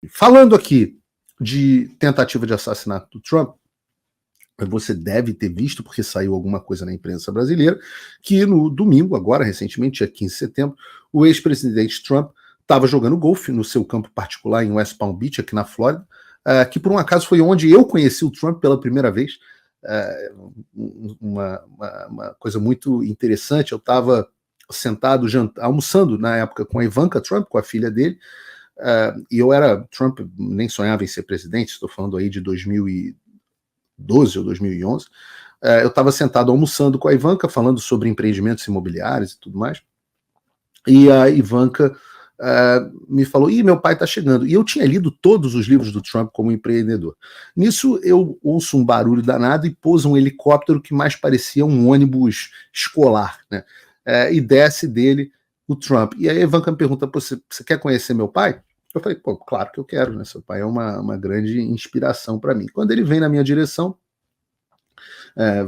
Falando aqui de tentativa de assassinato do Trump, você deve ter visto, porque saiu alguma coisa na imprensa brasileira, que no domingo, agora recentemente, dia 15 de setembro, o ex-presidente Trump estava jogando golfe no seu campo particular em West Palm Beach, aqui na Flórida, que por um acaso foi onde eu conheci o Trump pela primeira vez. Uma coisa muito interessante, eu estava sentado, almoçando na época com a Ivanka Trump, com a filha dele, e Trump nem sonhava em ser presidente, estou falando aí de 2012 ou 2011, eu estava sentado almoçando com a Ivanka, falando sobre empreendimentos imobiliários e tudo mais, e a Ivanka me falou, meu pai está chegando, e eu tinha lido todos os livros do Trump como empreendedor. Nisso eu ouço um barulho danado e pousa um helicóptero que mais parecia um ônibus escolar, né? E desce dele o Trump. E aí a Ivanka me pergunta, você quer conhecer meu pai? Eu falei, pô, claro que eu quero, né? Seu pai é uma grande inspiração para mim. Quando ele vem na minha direção,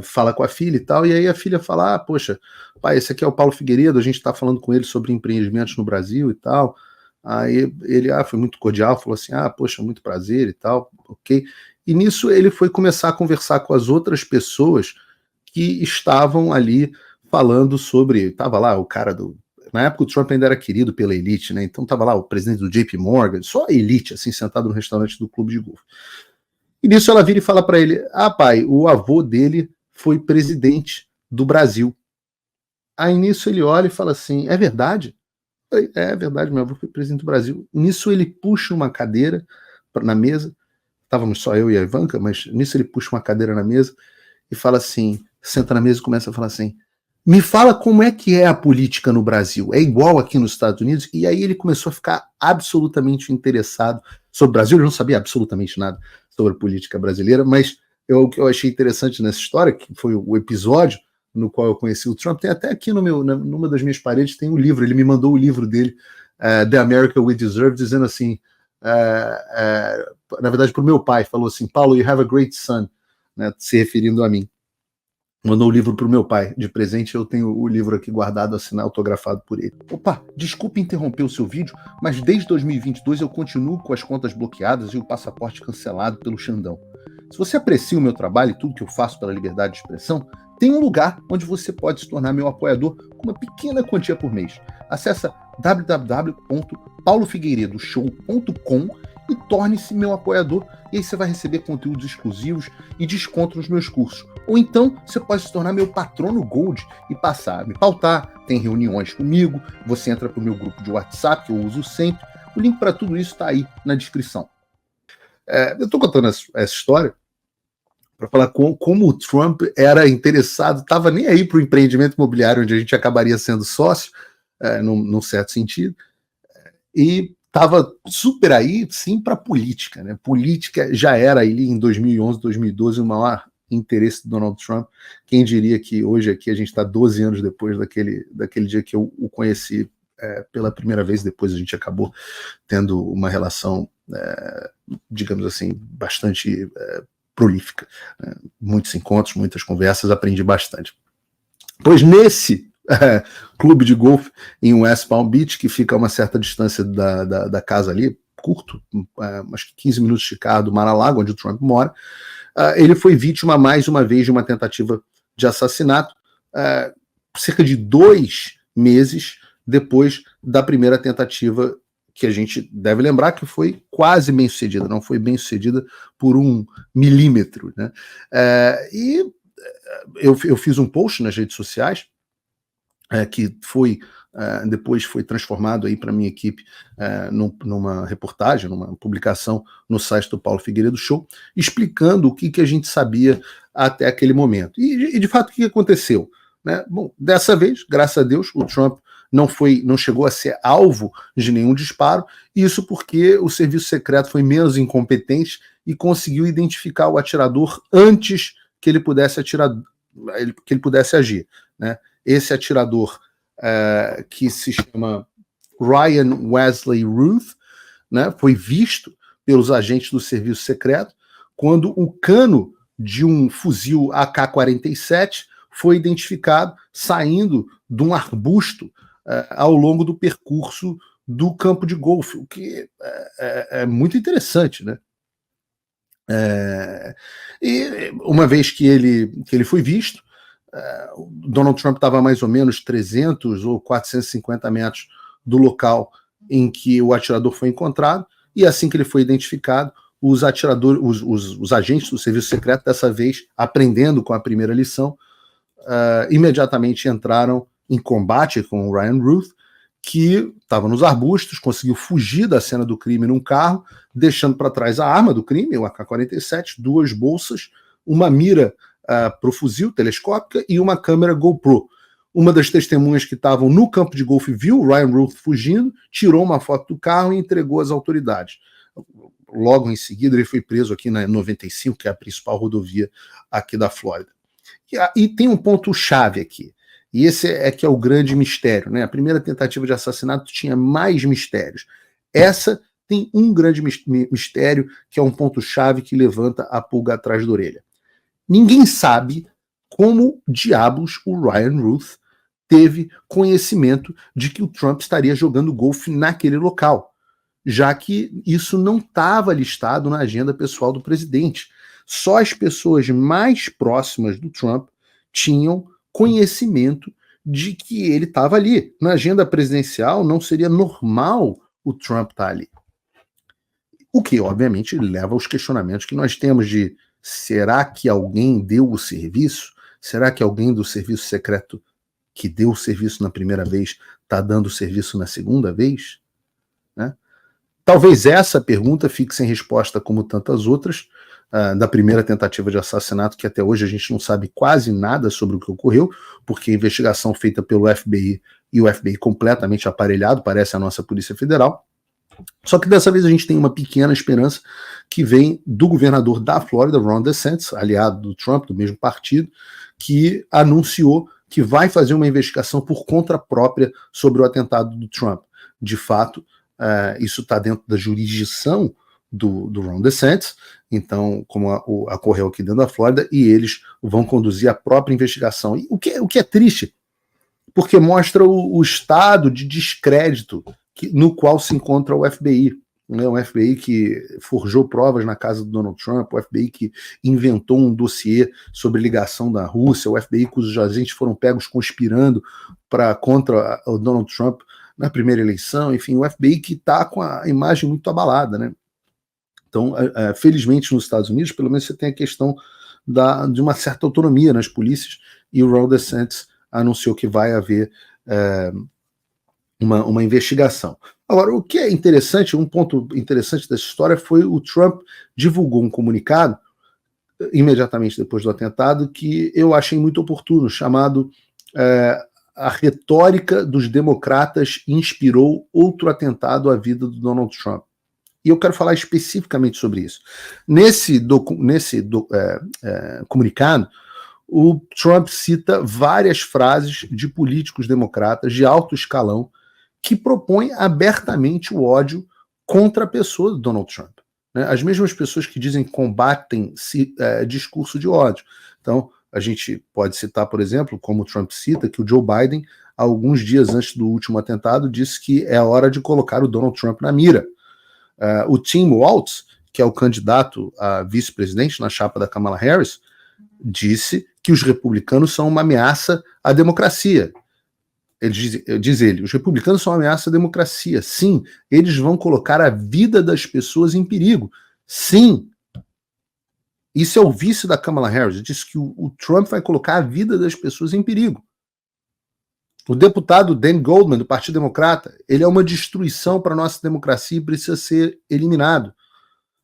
fala com a filha e tal, e aí a filha fala, poxa, pai, esse aqui é o Paulo Figueiredo, a gente está falando com ele sobre empreendimentos no Brasil e tal. Aí ele foi muito cordial, falou assim, poxa, muito prazer e tal, ok. E nisso ele foi começar a conversar com as outras pessoas que estavam ali falando sobre, estava lá o cara na época o Trump ainda era querido pela elite, né? Então tava lá o presidente do JP Morgan, só a elite, assim, sentado no restaurante do clube de golfe. E nisso ela vira e fala para ele, pai, o avô dele foi presidente do Brasil. Aí nisso ele olha e fala assim, é verdade? Eu falei, é verdade, meu avô foi presidente do Brasil. Nisso ele puxa uma cadeira na mesa, estávamos só eu e a Ivanka, mas nisso ele puxa uma cadeira na mesa e fala assim, senta na mesa e começa a falar assim, me fala como é que é a política no Brasil, é igual aqui nos Estados Unidos? E aí ele começou a ficar absolutamente interessado sobre o Brasil, ele não sabia absolutamente nada sobre a política brasileira, mas o que eu achei interessante nessa história, que foi o episódio no qual eu conheci o Trump, tem até aqui numa das minhas paredes, tem um livro, ele me mandou o livro dele, The America We Deserve, dizendo assim, na verdade para o meu pai, falou assim, Paulo, you have a great son, né, se referindo a mim. Mandou o livro para o meu pai de presente, eu tenho o livro aqui guardado, assinado, autografado por ele. Opa, desculpe interromper o seu vídeo, mas desde 2022 eu continuo com as contas bloqueadas e o passaporte cancelado pelo Xandão. Se você aprecia o meu trabalho e tudo que eu faço pela liberdade de expressão, tem um lugar onde você pode se tornar meu apoiador com uma pequena quantia por mês. Acesse www.paulofigueiredoshow.com e torne-se meu apoiador, e aí você vai receber conteúdos exclusivos e desconto nos meus cursos. Ou então, você pode se tornar meu patrono Gold e passar a me pautar, tem reuniões comigo, você entra para o meu grupo de WhatsApp, que eu uso sempre. O link para tudo isso está aí na descrição. Eu estou contando essa história para falar como o Trump era interessado, estava nem aí para o empreendimento imobiliário, onde a gente acabaria sendo sócio, num certo sentido, e estava super aí, sim, para política, né? Política já era ali em 2011, 2012 o maior interesse do Donald Trump. Quem diria que hoje aqui a gente está 12 anos depois daquele dia que eu o conheci pela primeira vez, depois a gente acabou tendo uma relação, digamos assim, bastante prolífica. Muitos encontros, muitas conversas, aprendi bastante. Pois nesse clube de golfe em West Palm Beach, que fica a uma certa distância da casa ali, curto, acho que 15 minutos de carro do Mar-a-Lago, onde o Trump mora, ele foi vítima mais uma vez de uma tentativa de assassinato, cerca de 2 meses depois da primeira tentativa, que a gente deve lembrar que foi quase bem sucedida, não foi bem sucedida por 1 milímetro, né? E eu fiz um post nas redes sociais, que depois foi transformado aí para minha equipe numa reportagem, numa publicação no site do Paulo Figueiredo Show, explicando o que a gente sabia até aquele momento. E de fato, o que aconteceu? Né? Bom, dessa vez, graças a Deus, o Trump não chegou a ser alvo de nenhum disparo, isso porque o serviço secreto foi menos incompetente e conseguiu identificar o atirador antes que ele pudesse agir, né? Esse atirador, que se chama Ryan Wesley Ruth, né, foi visto pelos agentes do serviço secreto quando o cano de um fuzil AK-47 foi identificado saindo de um arbusto ao longo do percurso do campo de golfe, o que é muito interessante, né? E uma vez que ele foi visto, o Donald Trump estava a mais ou menos 300 ou 450 metros do local em que o atirador foi encontrado, e assim que ele foi identificado, os atiradores, os agentes do serviço secreto, dessa vez aprendendo com a primeira lição, imediatamente entraram em combate com o Ryan Ruth, que estava nos arbustos, conseguiu fugir da cena do crime num carro, deixando para trás a arma do crime, o AK-47, 2 bolsas, uma mira para o fuzil telescópica e uma câmera GoPro. Uma das testemunhas que estavam no campo de golfe viu o Ryan Ruth fugindo, tirou uma foto do carro e entregou às autoridades. Logo em seguida, ele foi preso aqui na 95, que é a principal rodovia aqui da Flórida. E tem um ponto-chave aqui. E esse é que é o grande mistério, né? A primeira tentativa de assassinato tinha mais mistérios. Essa tem um grande mistério, que é um ponto-chave que levanta a pulga atrás da orelha. Ninguém sabe como diabos o Ryan Ruth teve conhecimento de que o Trump estaria jogando golfe naquele local, já que isso não estava listado na agenda pessoal do presidente. Só as pessoas mais próximas do Trump tinham conhecimento de que ele estava ali. Na agenda presidencial não seria normal o Trump estar ali. O que, obviamente, leva aos questionamentos que nós temos de: será que alguém deu o serviço? Será que alguém do serviço secreto que deu o serviço na primeira vez está dando o serviço na segunda vez? Né? Talvez essa pergunta fique sem resposta, como tantas outras, da primeira tentativa de assassinato, que até hoje a gente não sabe quase nada sobre o que ocorreu, porque a investigação feita pelo FBI, e o FBI completamente aparelhado, parece a nossa Polícia Federal. Só que dessa vez a gente tem uma pequena esperança que vem do governador da Flórida, Ron DeSantis, aliado do Trump, do mesmo partido, que anunciou que vai fazer uma investigação por conta própria sobre o atentado do Trump. De fato, isso está dentro da jurisdição do Ron DeSantis, então, como ocorreu aqui dentro da Flórida, e eles vão conduzir a própria investigação. E o que é triste, porque mostra o estado de descrédito no qual se encontra o FBI. Né? O FBI que forjou provas na casa do Donald Trump, o FBI que inventou um dossiê sobre ligação da Rússia, o FBI cujos agentes foram pegos conspirando contra o Donald Trump na primeira eleição, enfim, o FBI que está com a imagem muito abalada, né? Então, felizmente nos Estados Unidos, pelo menos você tem a questão de uma certa autonomia nas polícias, e o Ron DeSantis anunciou que vai haver uma investigação. Agora, o que é interessante, um ponto interessante dessa história foi o Trump divulgou um comunicado imediatamente depois do atentado que eu achei muito oportuno, chamado A Retórica dos Democratas Inspirou Outro Atentado à Vida do Donald Trump. E eu quero falar especificamente sobre isso. Nesse comunicado, o Trump cita várias frases de políticos democratas de alto escalão que propõem abertamente o ódio contra a pessoa do Donald Trump. Né? As mesmas pessoas que dizem que combatem discurso de ódio. Então, a gente pode citar, por exemplo, como o Trump cita, que o Joe Biden, alguns dias antes do último atentado, disse que é hora de colocar o Donald Trump na mira. O Tim Walz, que é o candidato a vice-presidente na chapa da Kamala Harris, disse que os republicanos são uma ameaça à democracia. Diz ele, os republicanos são uma ameaça à democracia. Sim, eles vão colocar a vida das pessoas em perigo. Sim. Isso é o vice da Kamala Harris. Ele disse que o Trump vai colocar a vida das pessoas em perigo. O deputado Dan Goldman, do Partido Democrata, ele é uma destruição para a nossa democracia e precisa ser eliminado.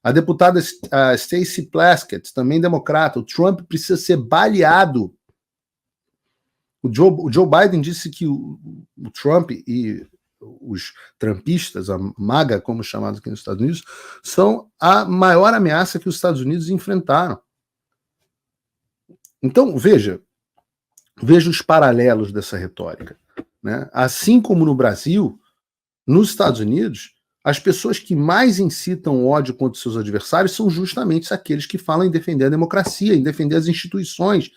A deputada Stacey Plaskett, também democrata, o Trump precisa ser baleado. O Joe Biden disse que o Trump e os trumpistas, a MAGA, como chamados aqui nos Estados Unidos, são a maior ameaça que os Estados Unidos enfrentaram. Então, veja os paralelos dessa retórica. Né? Assim como no Brasil, nos Estados Unidos, as pessoas que mais incitam ódio contra seus adversários são justamente aqueles que falam em defender a democracia, em defender as instituições,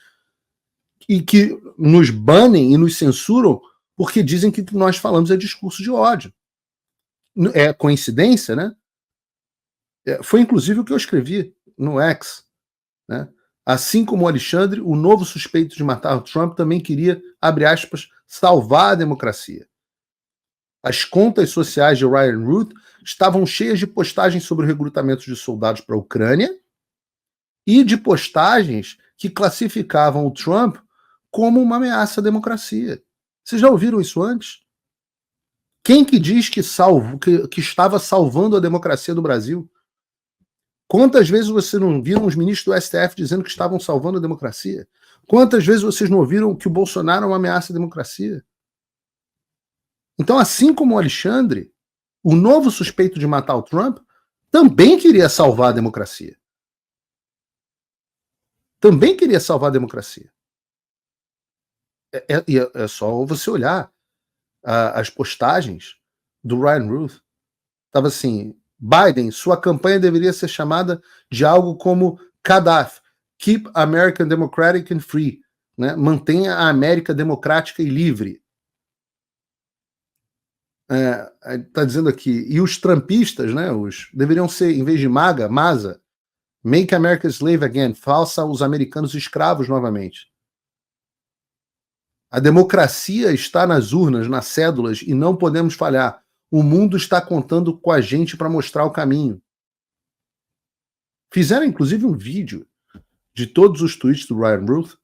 e que nos banem e nos censuram porque dizem que o que nós falamos é discurso de ódio. É coincidência, né? Foi inclusive o que eu escrevi no X, né? Assim como o Alexandre, o novo suspeito de matar o Trump também queria, abre aspas, salvar a democracia. As contas sociais de Ryan Root estavam cheias de postagens sobre o recrutamento de soldados para a Ucrânia e de postagens que classificavam o Trump como uma ameaça à democracia. Vocês já ouviram isso antes? Quem que diz que estava salvando a democracia do Brasil? Quantas vezes você não viram os ministros do STF dizendo que estavam salvando a democracia? Quantas vezes vocês não ouviram que o Bolsonaro é uma ameaça à democracia? Então, assim como o Alexandre, o novo suspeito de matar o Trump também queria salvar a democracia. Também queria salvar a democracia. É só você olhar as postagens do Ryan Ruth. Estava assim, Biden, sua campanha deveria ser chamada de algo como CADAF, Keep American Democratic and Free, né? Mantenha a América democrática e livre. Tá dizendo aqui, e os trumpistas, né, deveriam ser, em vez de MAGA, MASA, Make America Slave Again, faça os americanos escravos novamente. A democracia está nas urnas, nas cédulas, e não podemos falhar. O mundo está contando com a gente para mostrar o caminho. Fizeram, inclusive, um vídeo de todos os tweets do Ryan Ruth,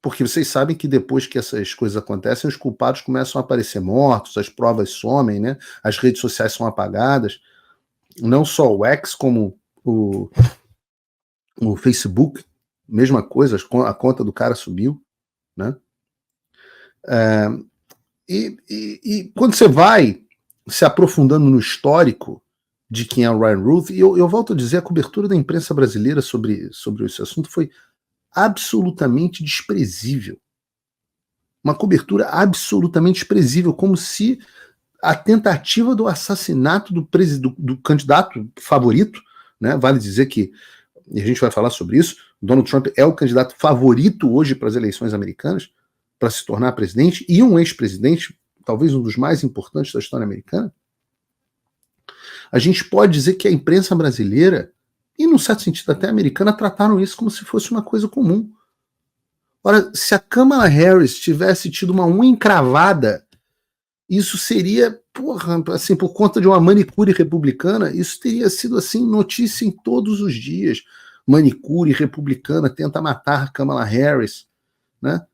porque vocês sabem que depois que essas coisas acontecem, os culpados começam a aparecer mortos, as provas somem, né? As redes sociais são apagadas. Não só o X, como o Facebook, mesma coisa, a conta do cara subiu, né? E quando você vai se aprofundando no histórico de quem é o Ryan Ruth, e eu volto a dizer, a cobertura da imprensa brasileira sobre esse assunto foi absolutamente desprezível. Uma cobertura absolutamente desprezível, como se a tentativa do assassinato do candidato favorito, né? Vale dizer que, e a gente vai falar sobre isso, Donald Trump é o candidato favorito hoje para as eleições americanas, para se tornar presidente, e um ex-presidente, talvez um dos mais importantes da história americana. A gente pode dizer que a imprensa brasileira, e num certo sentido até americana, trataram isso como se fosse uma coisa comum. Ora, se a Kamala Harris tivesse tido uma unha encravada, isso seria, assim, por conta de uma manicure republicana, isso teria sido assim notícia em todos os dias. Manicure republicana tenta matar Kamala Harris, né?